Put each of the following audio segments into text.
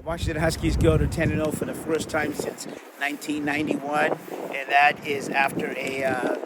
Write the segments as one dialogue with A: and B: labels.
A: Washington Huskies go to 10-0 for the first time since 1991, and that is after a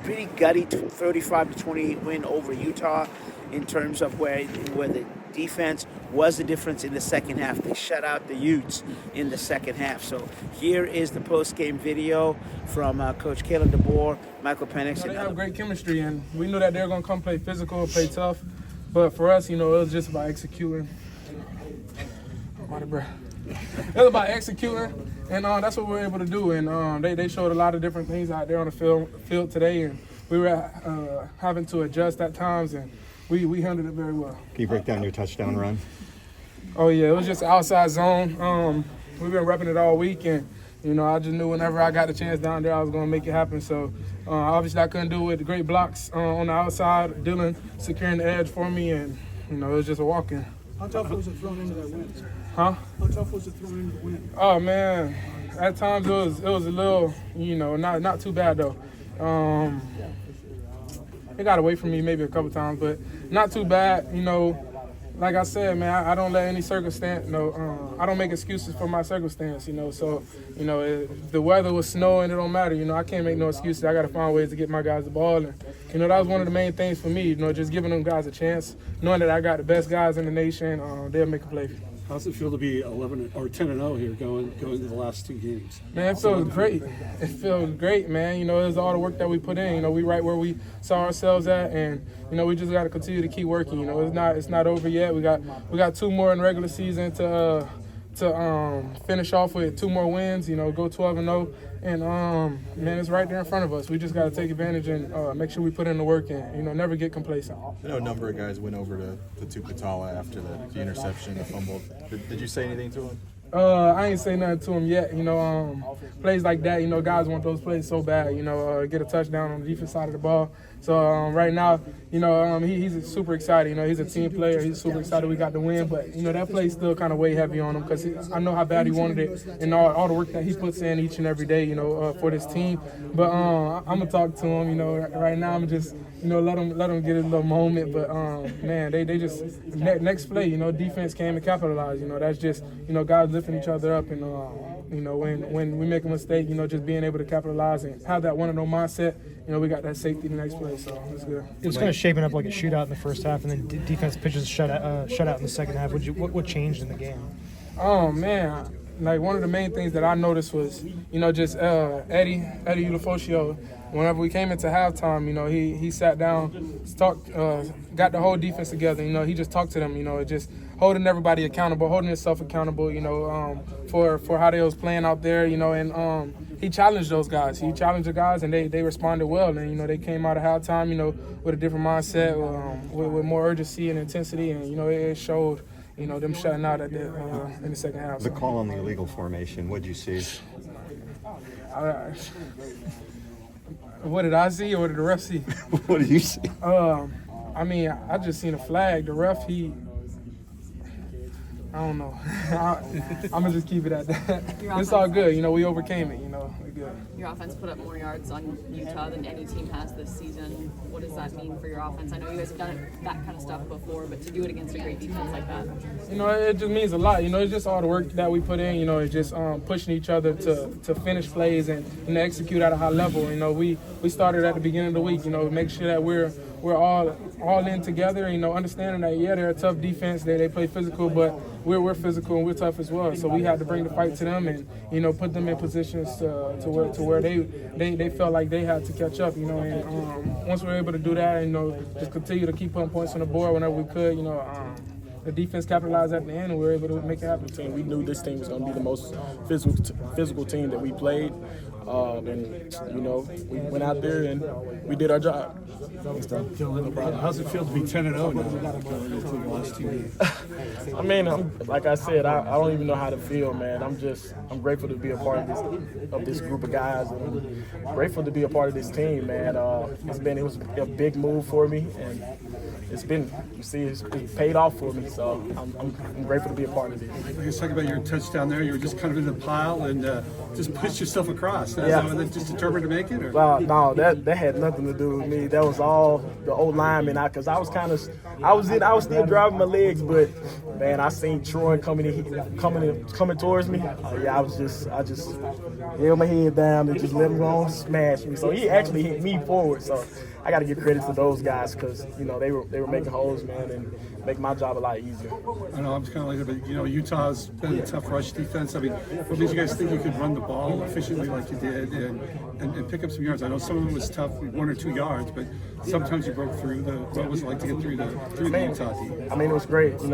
A: pretty gutty 35-28 win over Utah in terms of where the defense was the difference in the second half. They shut out the Utes in the second half. So here is the post-game video from Coach Caleb DeBoer, Michael Penix.
B: They have great chemistry, and we knew that they were going to come play physical, play tough. But for us, it was just about executing. I'm out of breath. It was about executing, and that's what we were able to do. And they showed a lot of different things out there on the field today, and we were having to adjust at times, and we handled it very well.
C: Can you break down your touchdown run?
B: Oh, yeah, it was just outside zone. We've been repping it all week, and, I just knew whenever I got the chance down there, I was going to make it happen. So, obviously, I couldn't do it with the great blocks on the outside, Dylan securing the edge for me, and, it was just a walk-in.
D: How tough was it thrown into that wind?
B: Huh?
D: How tough was it thrown into the wind?
B: Oh, man. At times, it was a little, not too bad, though. It got away from me maybe a couple times, but not too bad. Like I said, man, I don't let any circumstance, I don't make excuses for my circumstance, So, if the weather was snowing, it don't matter, I can't make no excuses. I got to find ways to get my guys the ball. And, that was one of the main things for me, just giving them guys a chance, knowing that I got the best guys in the nation, they'll make a play.
D: How's it feel to be 11 or 10-0 here going into the last two games?
B: Man, it feels great. It feels great, man. It's all the work that we put in. We right where we saw ourselves at, and we just got to continue to keep working. It's not over yet. We got 2 more in the regular season to finish off with 2 more wins. Go 12-0, and man, it's right there in front of us. We just got to take advantage and make sure we put in the work and never get complacent.
C: I know a number of guys went over to Tupuola after the interception, the fumble. Did you say anything to him?
B: I ain't say nothing to him yet. Plays like that, guys want those plays so bad, get a touchdown on the defense side of the ball. So right now, he's super excited. He's a team player. He's super excited we got the win. But, that play still kind of weigh heavy on him because I know how bad he wanted it and all the work that he puts in each and every day, for this team. But I'm going to talk to him, right now I'm just, let him get a little moment. But, man, they just next play, defense came and capitalized. That's just, guys lifting each other up. And, when we make a mistake, just being able to capitalize and have that one-and-oh mindset, we got that safety the next play, so it's good.
E: It was kind of shaping up like a shootout in the first half, and then defense pitches a shutout in the second half. What changed in the game?
B: Oh, man. Like, one of the main things that I noticed was, just Eddie Ulofoshio. Whenever we came into halftime, he sat down, talked, got the whole defense together. He just talked to them, just holding everybody accountable, holding himself accountable, for how they was playing out there, and he challenged those guys. He challenged the guys, and they responded well. And, they came out of halftime, with a different mindset, with more urgency and intensity, and, it showed, them shutting out in the second half.
C: The call on the illegal formation, what did you see?
B: What did I see, or what did the ref see?
C: What did you see?
B: I just seen a flag. The ref, I don't know. I'm going to just keep it at that. It's all good. We overcame it. We're good.
F: Your offense put up more yards on Utah than any team has this season. What does that mean for your offense? I know you guys have done that kind of stuff before, but to do it against a great defense like that.
B: It just means a lot. It's just all the work that we put in. It's just pushing each other to finish plays and execute at a high level. We started at the beginning of the week, make sure that we're all in together, understanding that, yeah, they're a tough defense. They play physical, but we're physical and we're tough as well. So we had to bring the fight to them and, put them in positions to where they felt like they had to catch up, and once we were able to do that, just continue to keep putting points on the board whenever we could, the defense capitalized at the end, and we were able to make it happen.
G: We knew this team was going to be the most physical team that we played. We went out there and we did our job.
D: How's it feel to be 10-0 now going into the last 2 games?
G: Like I said, I don't even know how to feel, man. I'm grateful to be a part of this group of guys, and I'm grateful to be a part of this team, man. It was a big move for me, and it's paid off for me. So I'm grateful to be a part of this.
H: You talking about your touchdown there. You were just kind of in the pile and just pushed yourself across.
G: Yeah.
H: Just determined to make it. Or?
G: No, that had nothing to do with me. That was all the old lineman. Because I was still driving my legs, but man, I seen Troy coming towards me. I just held my head down and just let him go on smash me. So he actually hit me forward. So I got to give credit to those guys because they were making holes, man, and make my job a lot easier.
H: I know I'm kind of like it, but Utah's been a tough rush defense. I mean, what made you guys think you could run the ball efficiently like you did and pick up some yards? I know some of it was tough, 1 or 2 yards, but sometimes you broke through what was it like to get through the Utah team?
G: I mean, it was great. You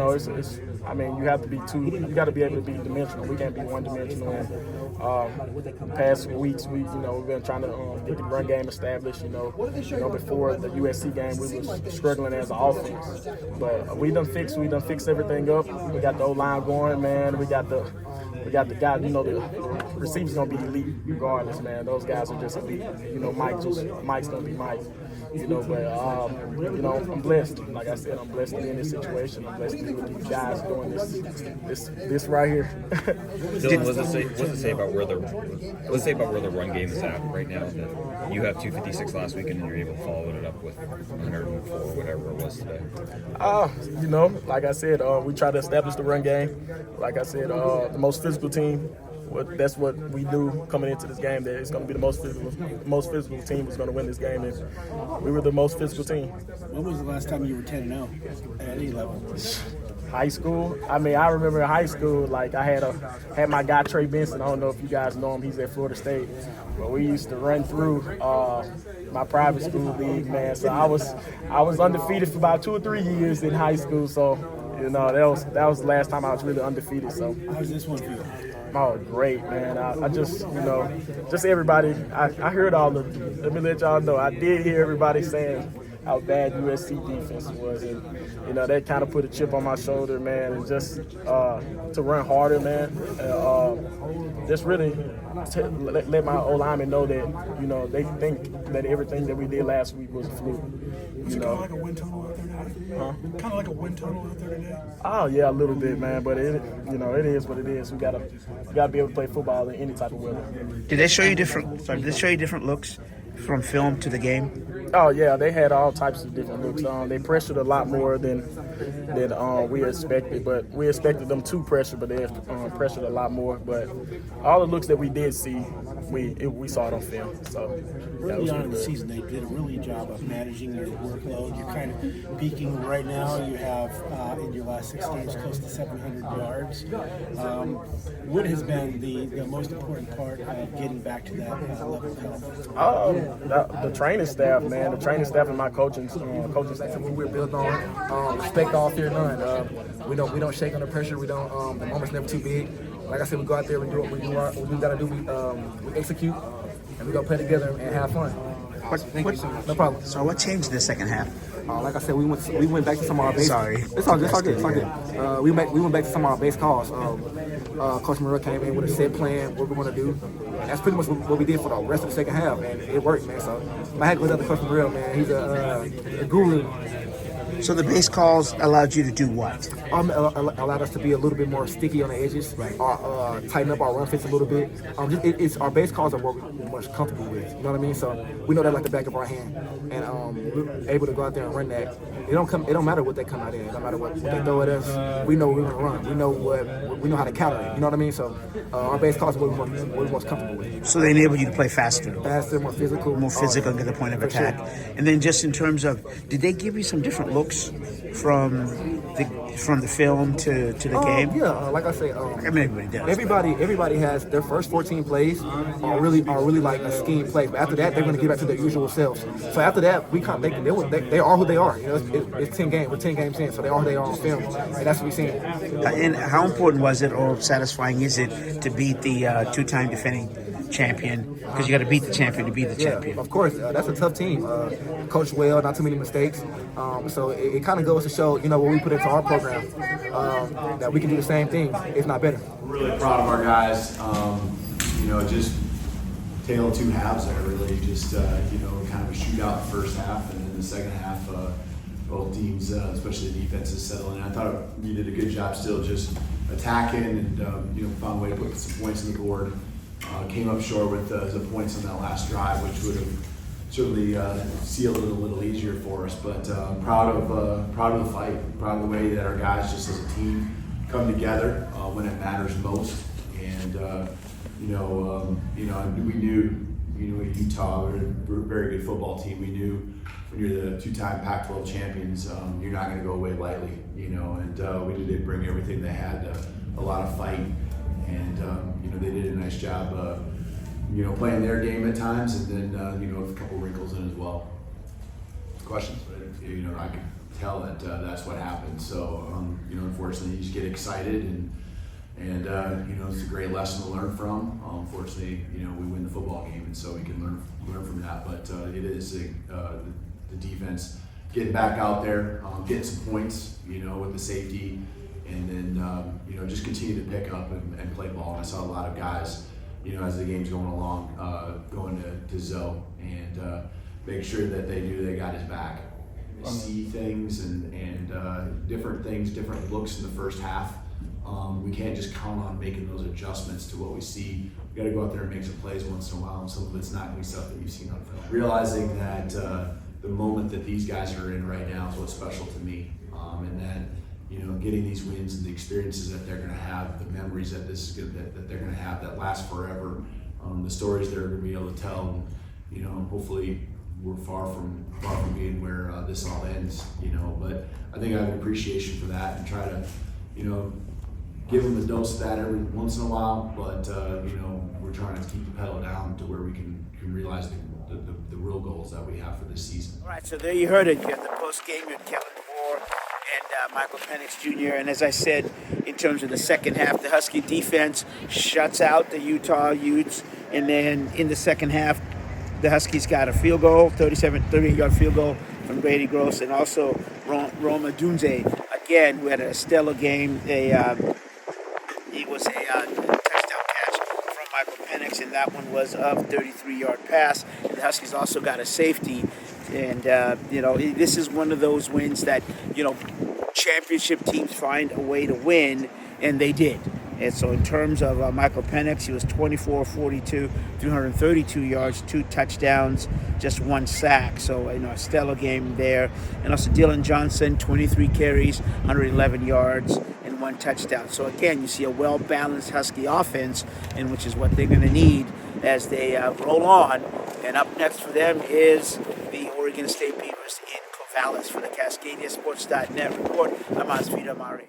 G: have to be you got to be able to be dimensional. We can't be one-dimensional. And past weeks, we've been trying to get the run game established. Before the USC game, we was struggling as an offense, but we done fixed everything up. We got the O-line going, man. We got the guys. The receivers gonna be elite regardless, man. Those guys are just elite. Mike's gonna be Mike. But I'm blessed. Like I said, I'm blessed to be in this situation. I'm blessed to be with these guys doing this right here.
I: Dylan, what does it say about where the run game is at right now? That you have 256 last week and you're able to follow it up with 104, whatever it was today.
G: Like I said, we try to establish the run game. Like I said, the most physical team. That's what we do coming into this game. That it's going to be the most physical team is going to win this game, and we were the most physical team.
J: When was the last time you were 10-0 at any level?
G: High school. I remember in high school, like I had my guy Trey Benson. I don't know if you guys know him. He's at Florida State, but we used to run through my private school league, man. So I was undefeated for about 2 or 3 years in high school. So that was the last time I was really undefeated. So
J: how's this one feel?
G: Oh, great, man. I just, just everybody, I heard all the, let me let y'all know, I did hear everybody saying how bad USC defense was. And, that kind of put a chip on my shoulder, man. And just to run harder, man. Just really let my old linemen know that, they think that everything that we did last week was a fluke.
J: Was it kind of like a wind tunnel out there today? Huh? Kind of like a wind tunnel out there today?
G: Oh, yeah, a little bit, man. But it is what it is. We gotta be able to play football in any type of weather.
A: Did they show you different looks from film to the game?
G: Oh yeah, they had all types of different looks. They pressured a lot more than we expected, but we expected them to pressure, but they pressured a lot more. But all the looks that we did see, we saw it on film. So
J: early on in the season, they did a really good job of managing your workload. You're kind of peaking right now. You have in your last 6 games close to 700 yards. What has been the most important part of getting back to that level of health?
G: The training staff, man. The training staff and my coaching staff.
K: We're built on respect all fear none. We don't shake under pressure. We don't. The moment's never too big. Like I said, we go out there. We do what we gotta do. We execute, and we go play together and have fun. Thank you so much. No problem.
A: So what changed in the second half?
K: Like I said, we went back to some of our base.
A: Sorry.
K: It's all good. We went back to some of our base calls. Coach Monroe came in with a set plan, what we're going to do. And that's pretty much what we did for the rest of the second half, and it worked, man. So my hat goes out to Coach Monroe, man. He's a guru.
A: So the base calls allowed you to do what?
K: Allowed us to be a little bit more sticky on the edges, right? Tighten up our run fits a little bit. It's our base calls are what we're much comfortable with. You know what I mean? So we know that like the back of our hand, and we're able to go out there and run that. It don't matter what they come out in. It don't matter what they throw at us. We know we're gonna run. We know how to counter it. You know what I mean? So our base calls are what we're most comfortable with.
A: So they enable you to play faster,
K: more physical,
A: and get the point of attack. Sure. And then just in terms of, did they give you some different looks from the film to the game?
K: Yeah, like I say,
A: everybody does.
K: Everybody has their first 14 plays are really like a scheme play. But after that, they're going to get back to their usual selves. So after that, they are who they are. It's 10 games. We're 10 games in, so they are who they are on film, and that's what we're seeing.
A: And how important was it, or satisfying is it, to beat the two-time defending champion? Because you got to beat the champion to beat the champion.
K: Of course, that's a tough team. Coached well, not too many mistakes. So it kind of goes to show, what we put into our program, that we can do the same thing, if not better.
L: We're really proud of our guys. Just tale of two halves there, really. Just, kind of a shootout the first half, and then the second half, both teams, especially the defenses, settling in. I thought we did a good job still just attacking and found a way to put some points on the board. Came up short with the points on that last drive, which would have certainly sealed it a little easier for us. But proud of the fight, proud of the way that our guys, just as a team, come together when it matters most. And we knew, at Utah, we're a very good football team. We knew when you're the two-time Pac-12 champions, you're not going to go away lightly. And we knew they'd bring everything they had, a lot of fight, and they did a nice job, playing their game at times, and then a couple wrinkles in as well. Questions? I could tell that that's what happened. So unfortunately, you just get excited and it's a great lesson to learn from. Unfortunately, we win the football game, and so we can learn from that. But it is the defense getting back out there, getting some points, with the safety, and then just continue to pick up and play ball. And I saw a lot of guys, as the game's going along, going to Zoe and make sure that they knew they got his back. See things and different things, different looks in the first half. We can't just count on making those adjustments to what we see. We got to go out there and make some plays once in a while, and some of it's not going to be stuff that you've seen on film. Realizing that the moment that these guys are in right now is what's special to me, and that getting these wins and the experiences that they're going to have, the memories that that they're going to have that last forever, the stories they're going to be able to tell. And, hopefully we're far from being where this all ends. But I think I have an appreciation for that and try to give them a dose of that every once in a while, but we're trying to keep the pedal down to where we can realize the real goals that we have for this season.
A: All right, so there you heard it. You got the post game with Kellen Moore and Michael Penix Jr. And as I said, in terms of the second half, the Husky defense shuts out the Utah Utes, and then in the second half, the Huskies got a field goal, 38-yard field goal from Grady Gross, and also Roma Dunze, again, who had a stellar game. It was a touchdown catch from Michael Penix, and that one was a 33-yard pass. And the Huskies also got a safety. And, this is one of those wins that, championship teams find a way to win, and they did. And so in terms of Michael Penix, he was 24-42, 332 yards, 2 touchdowns, just 1 sack. So, a stellar game there. And also Dylan Johnson, 23 carries, 111 yards, and 1 touchdown. So again, you see a well-balanced Husky offense, and which is what they're going to need as they roll on. And up next for them is the Oregon State Beavers in Corvallis. For the CascadiaSports.net report, I'm Osvita Mari.